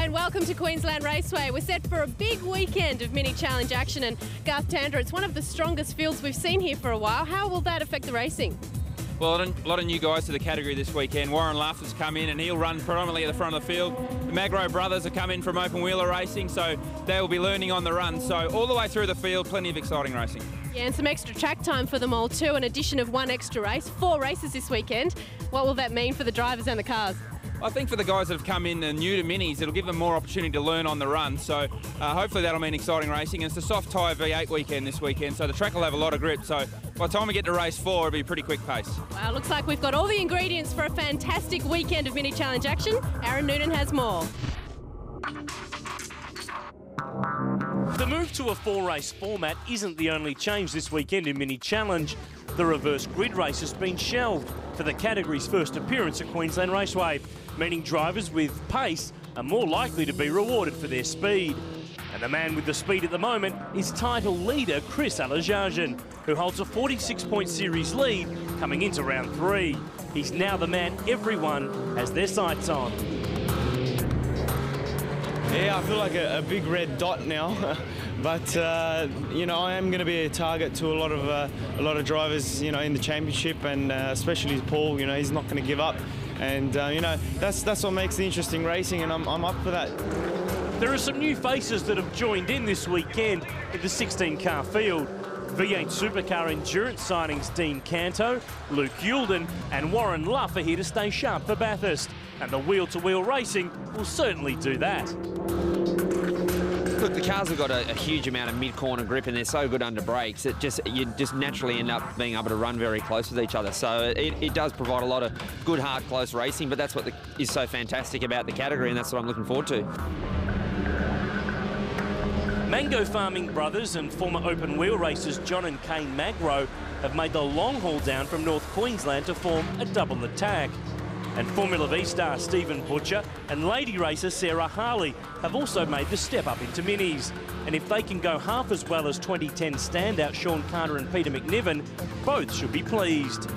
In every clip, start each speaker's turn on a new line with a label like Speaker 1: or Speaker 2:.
Speaker 1: And welcome to Queensland Raceway. We're set for a big weekend of mini challenge action, and Garth Tander, it's one of the strongest fields we've seen here for a while. How will that affect the racing?
Speaker 2: Well, a lot of new guys to the category this weekend. Warren Luff has come in and he'll run predominantly at the front of the field. The Magro brothers have come in from open wheeler racing, so they will be learning on the run. So all the way through the field, plenty of exciting racing.
Speaker 1: Yeah, and some extra track time for them all too, an addition of one extra race, 4 races this weekend. What will that mean for the drivers and the cars?
Speaker 2: I think for the guys that have come in and new to minis, it'll give them more opportunity to learn on the run. So hopefully that'll mean exciting racing. And it's a soft tyre V8 weekend this weekend, so the track will have a lot of grip. So by the time we get to race 4, it'll be a pretty quick pace.
Speaker 1: Wow, looks like we've got all the ingredients for a fantastic weekend of mini challenge action. Aaron Noonan has more.
Speaker 3: The move to a 4-race format isn't the only change this weekend in Mini Challenge. The reverse grid race has been shelved for the category's first appearance at Queensland Raceway, meaning drivers with pace are more likely to be rewarded for their speed. And the man with the speed at the moment is title leader Chris Alajajan, who holds a 46-point series lead coming into round 3. He's now the man everyone has their sights on.
Speaker 4: Yeah, I feel like a big red dot now, but you know, I am going to be a target to a lot of drivers, you know, in the championship, and especially Paul. You know, he's not going to give up, and you know, that's what makes the interesting racing, and I'm up for that.
Speaker 3: There are some new faces that have joined in this weekend in the 16-car field. V8 supercar endurance signings Dean Canto, Luke Youlden and Warren Luff are here to stay sharp for Bathurst, and the wheel-to-wheel racing will certainly do that.
Speaker 5: Look, the cars have got a huge amount of mid-corner grip, and they're so good under brakes that you just naturally end up being able to run very close with each other. So it does provide a lot of good, hard, close racing, but that's what is so fantastic about the category, and that's what I'm looking forward to.
Speaker 3: Mango farming brothers and former open wheel racers John and Kane Magro have made the long haul down from North Queensland to form a double attack. And Formula V star Stephen Butcher and lady racer Sarah Harley have also made the step up into minis. And if they can go half as well as 2010 standout Sean Carter and Peter McNiven, both should be pleased.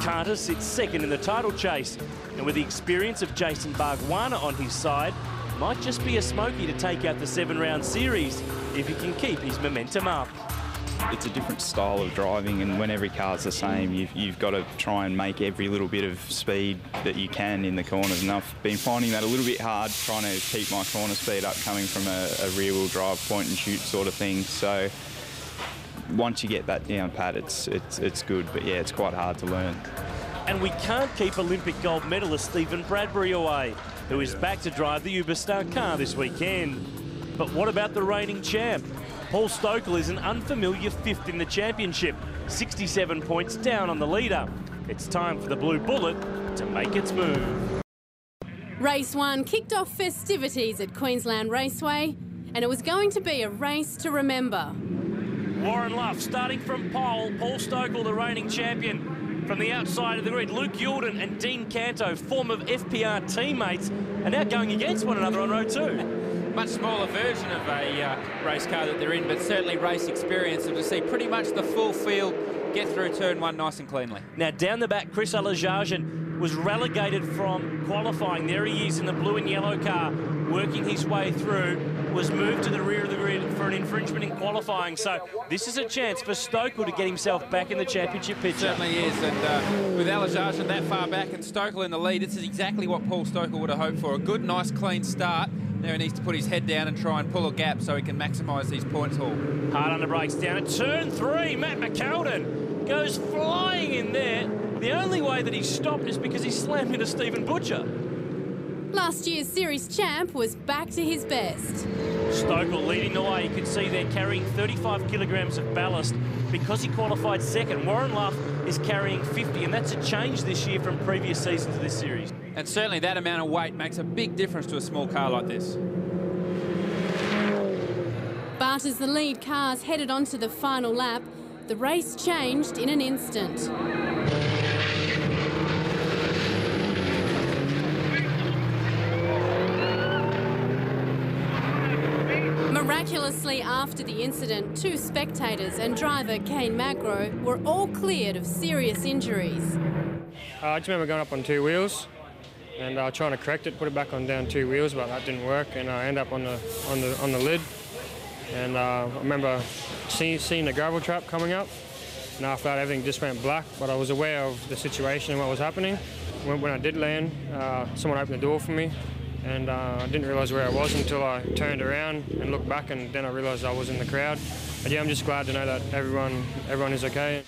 Speaker 3: Carter sits second in the title chase, and with the experience of Jason Bargwana on his side, might just be a smoky to take out the 7-round series if he can keep his momentum up.
Speaker 6: It's a different style of driving, and when every car's the same, you've got to try and make every little bit of speed that you can in the corners. And I've been finding that a little bit hard, trying to keep my corner speed up coming from a rear-wheel drive point and shoot sort of thing. So once you get that down pat, it's good, but yeah, it's quite hard to learn.
Speaker 3: And we can't keep Olympic gold medalist Stephen Bradbury away, who is back to drive the Uberstar car this weekend. But what about the reigning champ? Paul Stokel is an unfamiliar 5th in the championship, 67 points down on the leader. It's time for the Blue Bullet to make its move.
Speaker 1: Race 1 kicked off festivities at Queensland Raceway, and it was going to be a race to remember.
Speaker 3: Warren Luff starting from pole, Paul Stokel the reigning champion. From the outside of the grid, Luke Youlden and Dean Canto, former FPR teammates, are now going against one another on row 2.
Speaker 2: Much smaller version of a race car that they're in, but certainly race experience, and to see pretty much the full field get through turn 1 nice and cleanly.
Speaker 3: Now down the back, Chris Alajajan was relegated from qualifying. There he is in the blue and yellow car, working his way through, was moved to the rear of the grid for an infringement in qualifying. So this is a chance for Stokel to get himself back in the championship picture.
Speaker 2: Certainly is, and with Alajajan that far back and Stokel in the lead, this is exactly what Paul Stokel would have hoped for. A good, nice, clean start. Now he needs to put his head down and try and pull a gap so he can maximise these points haul.
Speaker 3: Hard on the brakes down at turn 3. Matt McKeldin goes flying in there. The only way that he stopped is because he slammed into Stephen Butcher.
Speaker 1: Last year's series champ was back to his best.
Speaker 3: Stokel leading the way. You can see they're carrying 35 kilograms of ballast because he qualified second. Warren Luff is carrying 50, and that's a change this year from previous seasons of this series.
Speaker 2: And certainly that amount of weight makes a big difference to a small car like this.
Speaker 1: But as the lead cars headed onto the final lap, the race changed in an instant. Miraculously, after the incident, 2 spectators and driver Kane Magro were all cleared of serious injuries.
Speaker 7: I just remember going up on 2 wheels and trying to correct it, put it back on down 2 wheels, but that didn't work, and I end up on the lid. And I remember seeing the gravel trap coming up, and after that everything just went black, but I was aware of the situation and what was happening. When I did land, someone opened the door for me, and I didn't realise where I was until I turned around and looked back, and then I realised I was in the crowd. But yeah, I'm just glad to know that everyone is okay.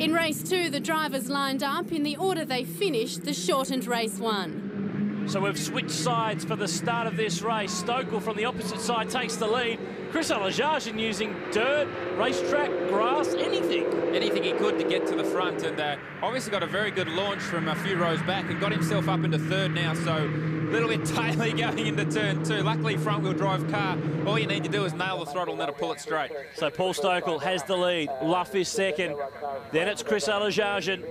Speaker 1: In race 2, the drivers lined up in the order they finished the shortened race 1.
Speaker 3: So we've switched sides for the start of this race. Stokel from the opposite side takes the lead. Chris Alajarjan using dirt, racetrack, grass, anything.
Speaker 2: Anything he could to get to the front, and obviously got a very good launch from a few rows back and got himself up into third now, so a little bit taily going into turn 2. Luckily, front-wheel drive car, all you need to do is nail the throttle and let it pull it straight.
Speaker 3: So Paul Stokel has the lead. Luff is second. Then it's Chris Alajarjan.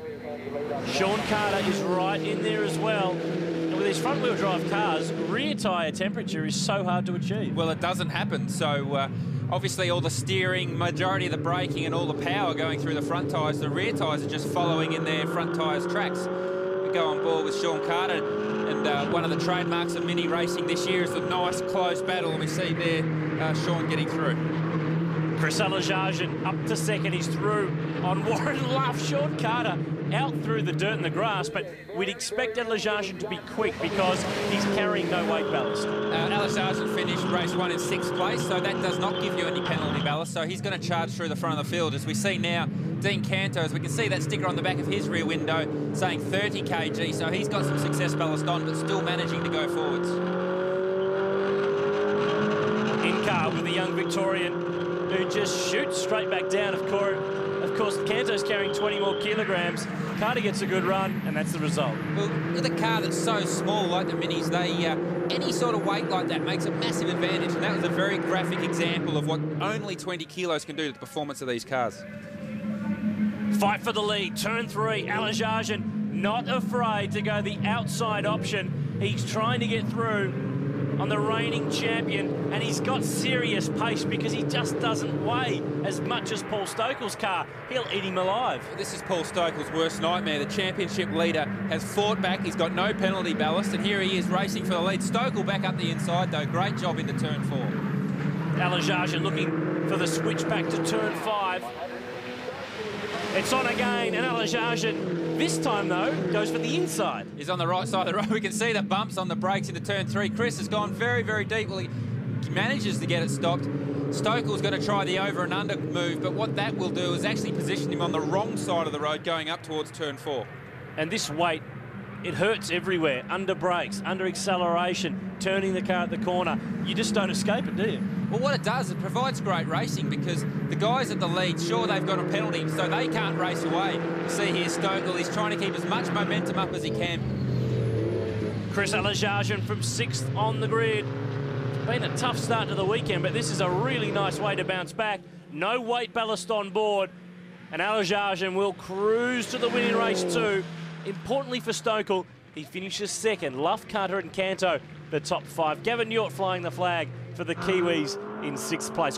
Speaker 3: Sean Carter is right in there as well. With these front-wheel drive cars, rear tyre temperature is so hard to achieve.
Speaker 2: Well, it doesn't happen. So obviously all the steering, majority of the braking and all the power going through the front tyres. The rear tyres are just following in their front tyres' tracks. We go on board with Sean Carter, and one of the trademarks of mini racing this year is the nice close battle, and we see there Sean getting through.
Speaker 3: Chris Alajarjan up to second. He's through on Warren Luff. Sean Carter out through the dirt and the grass, but we'd expect Alajarjan to be quick because he's carrying no weight ballast.
Speaker 2: Alajarjan finished race 1 in 6th place, so that does not give you any penalty ballast, so he's going to charge through the front of the field. As we see now, Dean Canto, as we can see that sticker on the back of his rear window saying 30 kg, so he's got some success ballast on, but still managing to go forwards.
Speaker 3: In car with the young Victorian who just shoots straight back down. Of course, Canto's carrying 20 more kilograms. Carter gets a good run, and that's the result.
Speaker 2: Well, with a car that's so small like the Minis, any sort of weight like that makes a massive advantage, and that was a very graphic example of what only 20 kilos can do to the performance of these cars.
Speaker 3: Fight for the lead, turn 3, Alajarjan not afraid to go the outside option. He's trying to get through on the reigning champion, and he's got serious pace because he just doesn't weigh as much as Paul Stokel's car. He'll eat him alive.
Speaker 2: This is Paul Stokel's worst nightmare. The championship leader has fought back. He's got no penalty ballast, and here he is racing for the lead. Stokel back up the inside, though. Great job into turn 4.
Speaker 3: Alajarjan looking for the switch back to turn 5. It's on again, and Alajarjan, this time, though, goes for the inside.
Speaker 2: He's on the right side of the road. We can see the bumps on the brakes into turn 3. Chris has gone very, very deep. Well, he manages to get it stopped. Stokel's going to try the over and under move, but what that will do is actually position him on the wrong side of the road going up towards turn 4.
Speaker 3: And this weight, it hurts everywhere. Under brakes, under acceleration, turning the car at the corner. You just don't escape it, do you?
Speaker 2: Well, what it does, it provides great racing because the guys at the lead, sure, they've got a penalty, so they can't race away. You see here, Stokel, he's trying to keep as much momentum up as he can.
Speaker 3: Chris Alajarjan from 6th on the grid. It's been a tough start to the weekend, but this is a really nice way to bounce back. No weight ballast on board, and Alajarjan will cruise to the win in race 2. Importantly for Stokel, he finishes 2nd. Luff, Carter and Canto, the top 5. Gavin Ewart flying the flag for the Kiwis in 6th place.